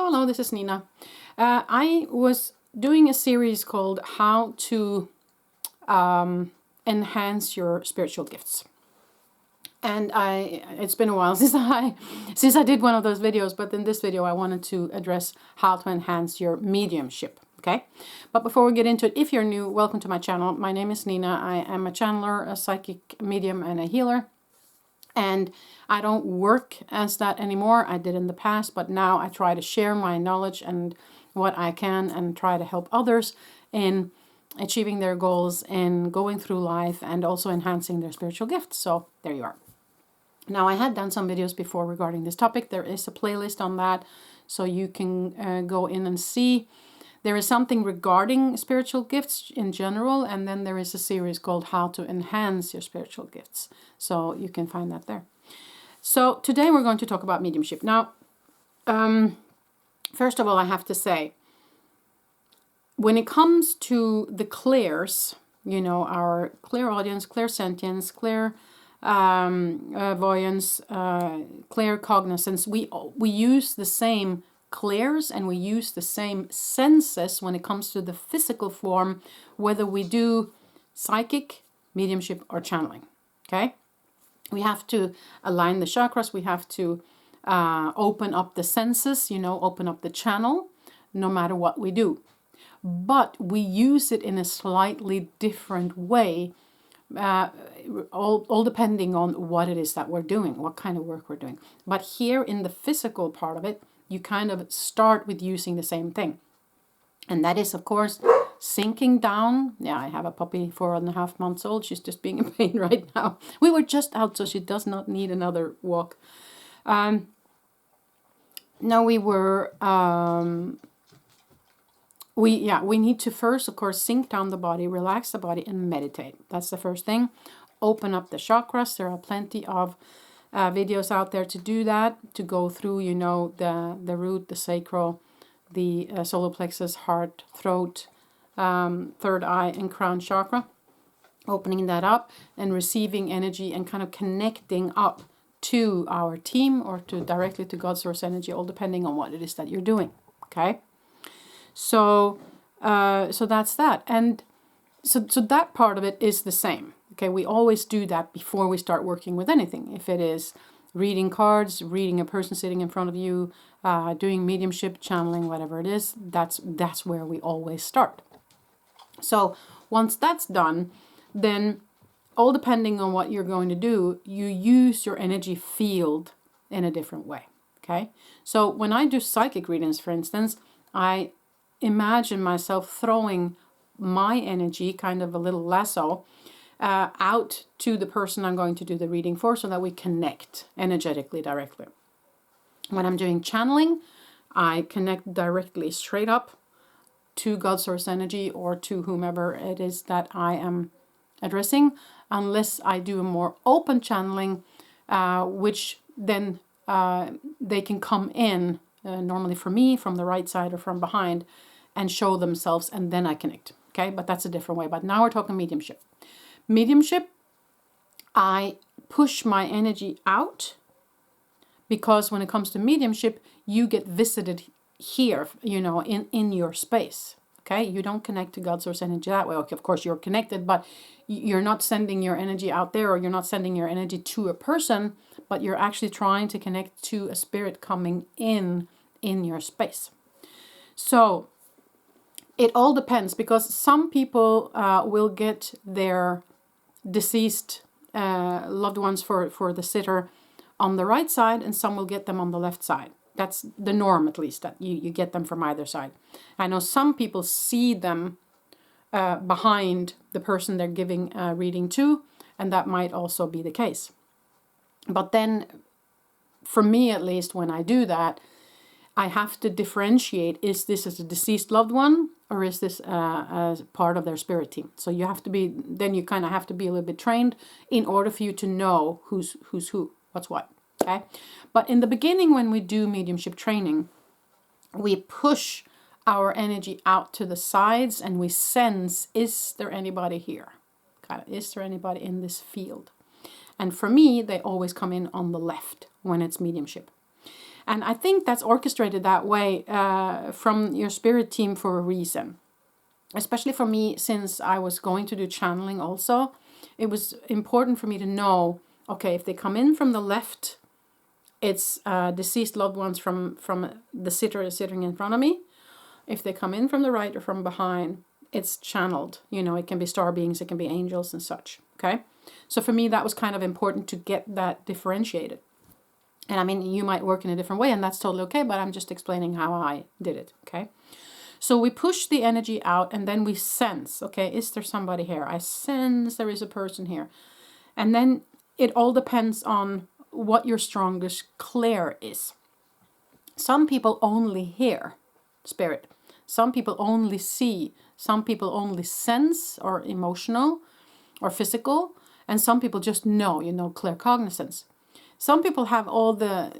Hello, this is Nina. I was doing a series called How to Enhance Your Spiritual Gifts. And it's been a while since I did one of those videos, but in this video I wanted to address how to enhance your mediumship. Okay, but before we get into it, if you're new, welcome to my channel. My name is Nina. I am a channeler, a psychic medium, and a healer. And I don't work as that anymore. I did in the past, but now I try to share my knowledge and what I can and try to help others in achieving their goals and going through life and also enhancing their spiritual gifts. So there you are. Now, I had done some videos before regarding this topic. There is a playlist on that, so you can go in and see. There is something regarding spiritual gifts in general, and then there is a series called How to Enhance Your Spiritual Gifts. So you can find that there. So today we're going to talk about mediumship. Now, first of all, I have to say, when it comes to the clairs, you know, our clairaudience, clairsentience, clairvoyance, claircognizance, we use the same clairs and we use the same senses when it comes to the physical form, whether we do psychic, mediumship, or channeling. Okay, we have to align the chakras, we have to open up the senses, you know, open up the channel, no matter what we do. But we use it in a slightly different way, all depending on what it is that we're doing, what kind of work we're doing. But here in the physical part of it, you kind of start with using the same thing. And that is, of course, sinking down. Yeah, I have a puppy 4.5 months old. She's just being in pain right now. We were just out, so she does not need another walk. Now we were... we need to first, of course, sink down the body, relax the body, and meditate. That's the first thing. Open up the chakras. There are plenty of videos out there to do that, to go through, you know, the root, the sacral, the solar plexus, heart, throat, third eye, and crown chakra. Opening that up and receiving energy and kind of connecting up to our team or to directly to God source energy, all depending on what it is that you're doing. Okay. So that's that. And so that part of it is the same. Okay, we always do that before we start working with anything. If it is reading cards, reading a person sitting in front of you, doing mediumship, channeling, whatever it is, that's where we always start. So once that's done, then all depending on what you're going to do, you use your energy field in a different way. Okay, so when I do psychic readings, for instance, I imagine myself throwing my energy, kind of a little lasso, out to the person I'm going to do the reading for, so that we connect energetically directly. When I'm doing channeling, I connect directly straight up to God source energy or to whomever it is that I am addressing, unless I do a more open channeling, which then they can come in, normally for me, from the right side or from behind, and show themselves, and then I connect. Okay, but that's a different way. But now we're talking mediumship. Mediumship, I push my energy out, because when it comes to mediumship, you get visited here, you know, in your space. Okay, you don't connect to God source energy that way. Okay, of course you're connected, but you're not sending your energy out there, or you're not sending your energy to a person, but you're actually trying to connect to a spirit coming in your space. So it all depends, because some people will get their deceased loved ones for the sitter on the right side, and some will get them on the left side. That's the norm, at least, that you get them from either side. I know some people see them behind the person they're giving a reading to, and that might also be the case. But then, for me at least, when I do that, I have to differentiate, is this as a deceased loved one, or is this as part of their spirit team? So you have to be, then you kind of have to be a little bit trained in order for you to know who's who, what's what, okay? But in the beginning, when we do mediumship training, we push our energy out to the sides and we sense, is there anybody here? Kind of, is there anybody in this field? And for me, they always come in on the left when it's mediumship. And I think that's orchestrated that way from your spirit team for a reason. Especially for me, since I was going to do channeling also, it was important for me to know, okay, if they come in from the left, it's deceased loved ones from the sitter sitting in front of me. If they come in from the right or from behind, it's channeled. You know, it can be star beings, it can be angels and such. Okay. So for me, that was kind of important to get that differentiated. And I mean, you might work in a different way, and that's totally okay, but I'm just explaining how I did it. Okay. So we push the energy out, and then we sense, okay, is there somebody here? I sense there is a person here. And then it all depends on what your strongest clair is. Some people only hear spirit. Some people only see. Some people only sense, or emotional or physical. And some people just know, claircognizance. Some people have all the,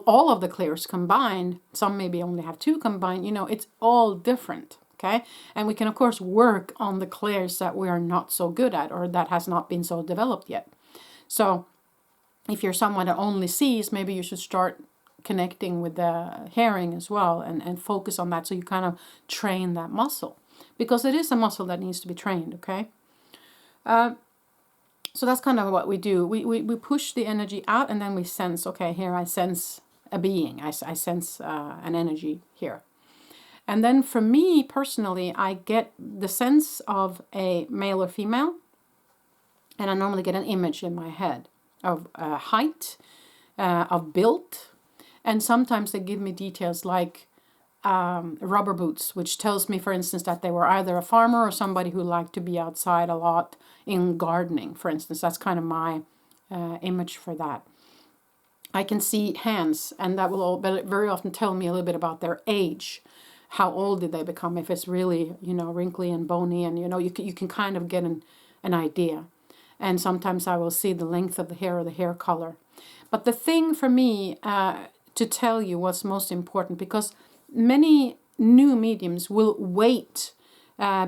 all of the clairs combined. Some maybe only have 2 combined. It's all different. Okay. And we can, of course, work on the clairs that we are not so good at, or that has not been so developed yet. So if you're someone that only sees, maybe you should start connecting with the hearing as well, and focus on that, so you kind of train that muscle, because it is a muscle that needs to be trained. Okay. So that's kind of what we do. We push the energy out, and then we sense, okay, here I sense a being. I sense an energy here. And then for me personally, I get the sense of a male or female. And I normally get an image in my head of height, of build. And sometimes they give me details like rubber boots, which tells me, for instance, that they were either a farmer or somebody who liked to be outside a lot in gardening, for instance. That's kind of my image for that. I can see hands, and that will all very often tell me a little bit about their age. How old did they become? If it's really, wrinkly and bony, and, you can kind of get an idea. And sometimes I will see the length of the hair or the hair color. But the thing for me to tell you what's most important, because many new mediums will wait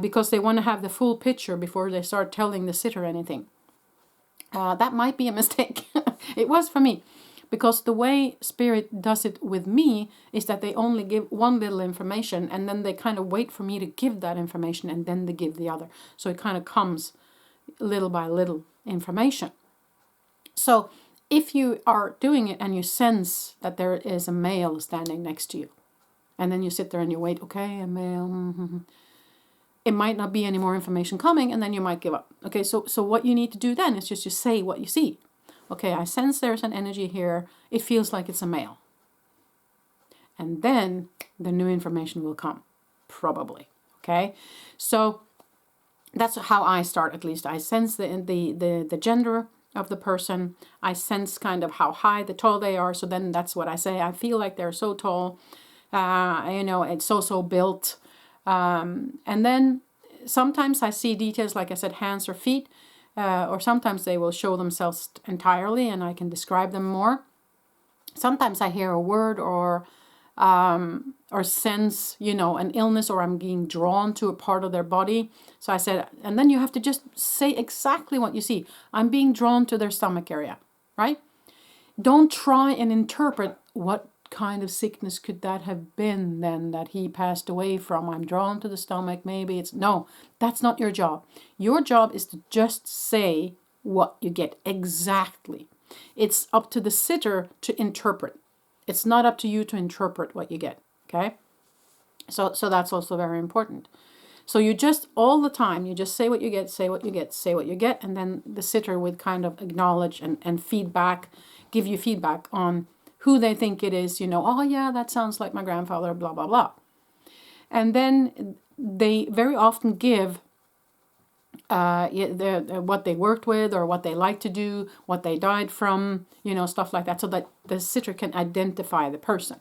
because they want to have the full picture before they start telling the sitter anything. That might be a mistake. It was for me, because the way spirit does it with me is that they only give one little information, and then they kind of wait for me to give that information, and then they give the other. So it kind of comes little by little information. So if you are doing it and you sense that there is a male standing next to you, and then you sit there and you wait, okay, a male, it might not be any more information coming, and then you might give up. Okay, so what you need to do then is just to say what you see. Okay, I sense there's an energy here. It feels like it's a male. And then the new information will come, probably. Okay, so that's how I start, at least. I sense the gender of the person. I sense kind of how high, the tall they are. So then that's what I say. I feel like they're so tall. It's so built. And then sometimes I see details, like I said, hands or feet. Or sometimes they will show themselves entirely, and I can describe them more. Sometimes I hear a word or sense, an illness, or I'm being drawn to a part of their body. So I said, and then you have to just say exactly what you see. I'm being drawn to their stomach area, right? Don't try and interpret what kind of sickness could that have been then that he passed away from. I'm drawn to the stomach, maybe it's... No, that's not your job. Your job is to just say what you get exactly. It's up to the sitter to interpret. It's not up to you to interpret what you get, okay? So that's also very important. So you just, all the time, you just say what you get, say what you get, say what you get, and then the sitter would kind of acknowledge and feedback, give you feedback on who they think it is, oh yeah, that sounds like my grandfather, blah, blah, blah. And then they very often give what they worked with, or what they like to do, what they died from, stuff like that, so that the sitter can identify the person.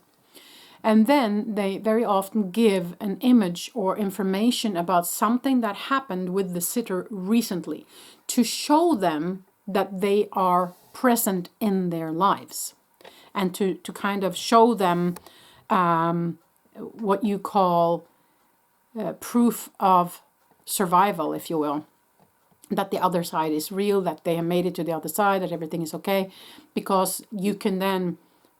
And then they very often give an image or information about something that happened with the sitter recently, to show them that they are present in their lives, and to kind of show them what you call proof of survival, if you will. That the other side is real, that they have made it to the other side, that everything is okay. Because you can then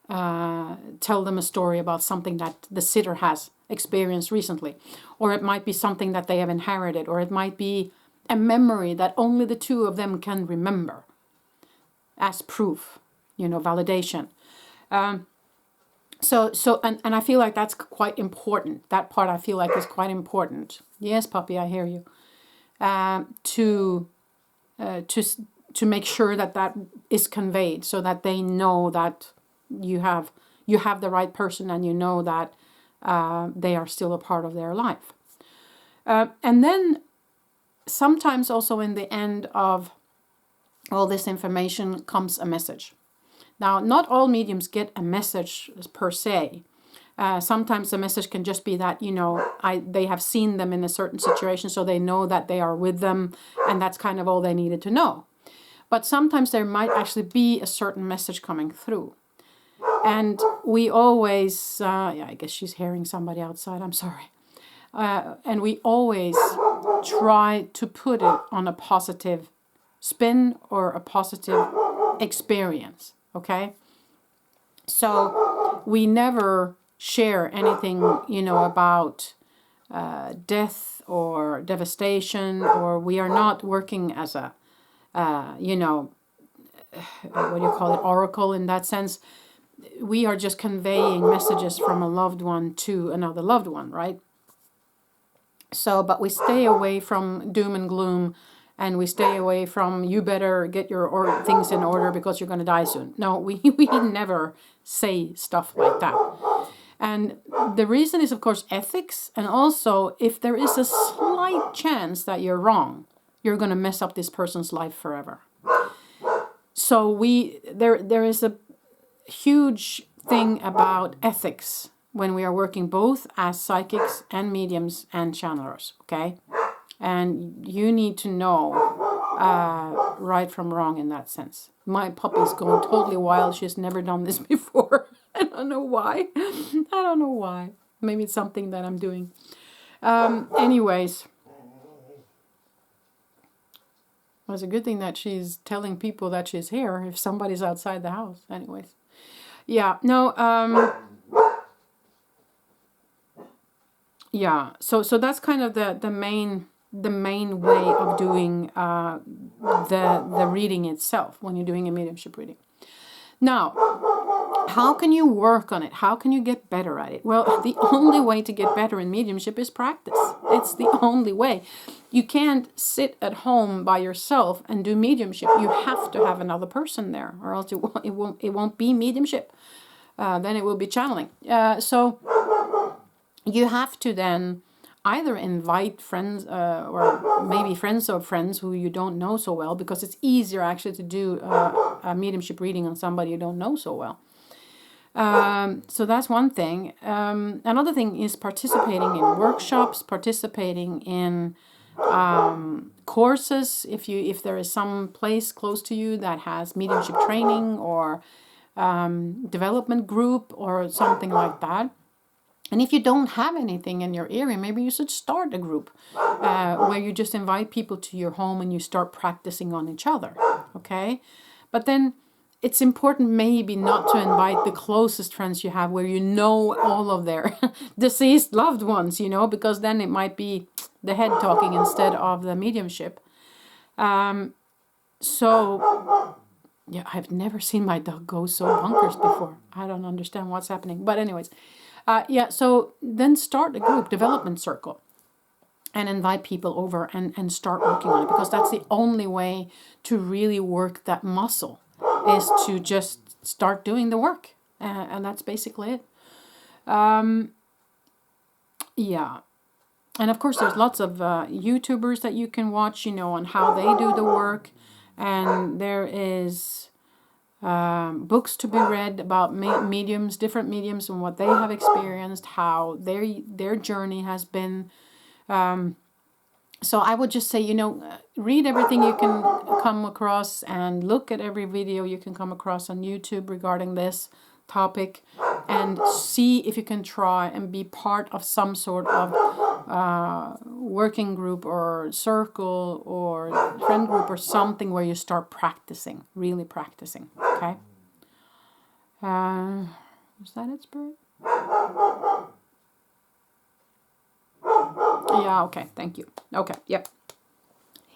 tell them a story about something that the sitter has experienced recently, or it might be something that they have inherited, or it might be a memory that only the two of them can remember as proof, validation. And I feel like that's quite important. That part I feel like is quite important. Yes, puppy, I hear you. To make sure that is conveyed, so that they know that you have the right person, and you know that they are still a part of their life. And then sometimes also in the end of all this information comes a message. Now, not all mediums get a message per se. Sometimes the message can just be that, they have seen them in a certain situation, so they know that they are with them, and that's kind of all they needed to know. But sometimes there might actually be a certain message coming through. And we always, I guess she's hearing somebody outside, I'm sorry. And we always try to put it on a positive spin or a positive experience, okay? So we never share anything, about death or devastation, or we are not working as a, what do you call it, oracle in that sense. We are just conveying messages from a loved one to another loved one, right? So, but we stay away from doom and gloom, and we stay away from, you better get your things in order because you're going to die soon. No, we never say stuff like that. And the reason is, of course, ethics. And also, if there is a slight chance that you're wrong, you're going to mess up this person's life forever. So there is a huge thing about ethics when we are working both as psychics and mediums and channelers, okay? And you need to know right from wrong in that sense. My puppy's going totally wild. She's never done this before. I don't know why. Maybe it's something that I'm doing. Anyways. Well, it's a good thing that she's telling people that she's here if somebody's outside the house. Anyways. Yeah, no, yeah, so that's kind of the main way of doing the reading itself when you're doing a mediumship reading. Now, how can you work on it? How can you get better at it? Well, the only way to get better in mediumship is practice. It's the only way. You can't sit at home by yourself and do mediumship. You have to have another person there, or else it won't be mediumship. Then it will be channeling. So you have to then either invite friends or maybe friends of friends who you don't know so well, because it's easier actually to do a mediumship reading on somebody you don't know so well. So that's one thing. Another thing is participating in workshops, participating in courses. If there is some place close to you that has mediumship training or development group or something like that. And if you don't have anything in your area, maybe you should start a group where you just invite people to your home and you start practicing on each other, okay? But then it's important maybe not to invite the closest friends you have where you know all of their deceased loved ones, because then it might be the head talking instead of the mediumship. Yeah, I've never seen my dog go so bonkers before. I don't understand what's happening. But anyways, so then start a group development circle and invite people over and start working on it, because that's the only way to really work that muscle, is to just start doing the work. And that's basically it. Yeah. And of course, there's lots of YouTubers that you can watch, on how they do the work. And there is books to be read about mediums, different mediums, and what they have experienced, how their journey has been. So I would just say, read everything you can come across and look at every video you can come across on YouTube regarding this topic, and see if you can try and be part of some sort of working group or circle or friend group or something where you start practicing, really practicing, okay? Is that it, Spirit? Yeah, okay, thank you. Okay, yep.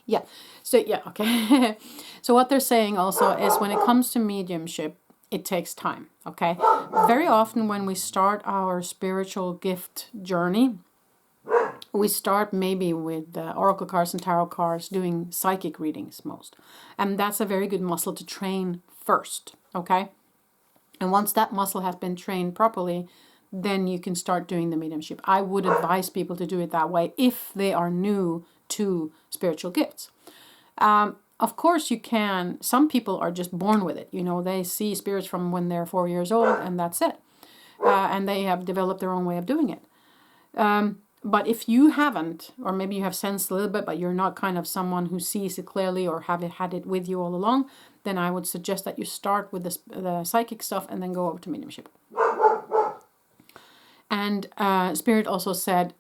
Yeah, so yeah, okay. So what they're saying also is when it comes to mediumship, it takes time, okay? Very often when we start our spiritual gift journey, we start maybe with oracle cards and tarot cards, doing psychic readings most. And that's a very good muscle to train first, okay? And once that muscle has been trained properly, then you can start doing the mediumship. I would advise people to do it that way if they are new to spiritual gifts. Of course you can, some people are just born with it. You know, they see spirits from when they're 4 years old and that's it. And they have developed their own way of doing it. But if you haven't, or maybe you have sensed a little bit, but you're not kind of someone who sees it clearly or have it, had it with you all along, then I would suggest that you start with the psychic stuff and then go over to mediumship. And Spirit also said,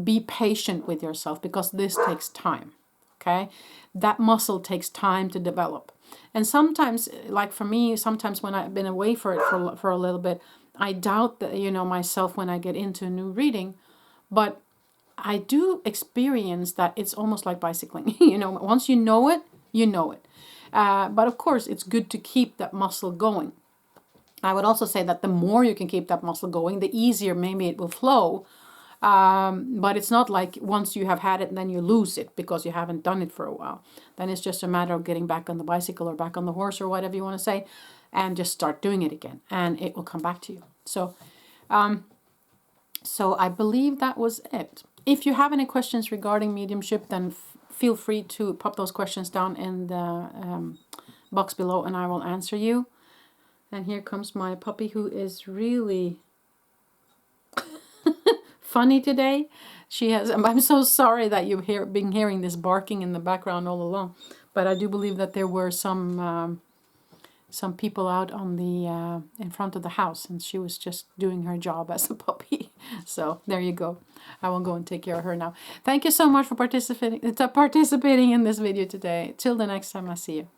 be patient with yourself because this takes time. Okay, that muscle takes time to develop. And sometimes, like for me, sometimes when I've been away for it for a little bit, I doubt that, you know, myself when I get into a new reading. But I do experience that it's almost like bicycling. You know, once you know it, you know it. But of course, it's good to keep that muscle going. I would also say that the more you can keep that muscle going, the easier maybe it will flow. But it's not like once you have had it and then you lose it because you haven't done it for a while. Then it's just a matter of getting back on the bicycle or back on the horse or whatever you want to say and just start doing it again and it will come back to you. So I believe that was it. If you have any questions regarding mediumship, then feel free to pop those questions down in the box below and I will answer you. And here comes my puppy who is really funny today. She has. I'm so sorry that you've been hearing this barking in the background all along, but I do believe that there were some people out on the in front of the house, and she was just doing her job as a puppy. So there you go. I will go and take care of her now. Thank you so much for participating in this video today. Till the next time I see you.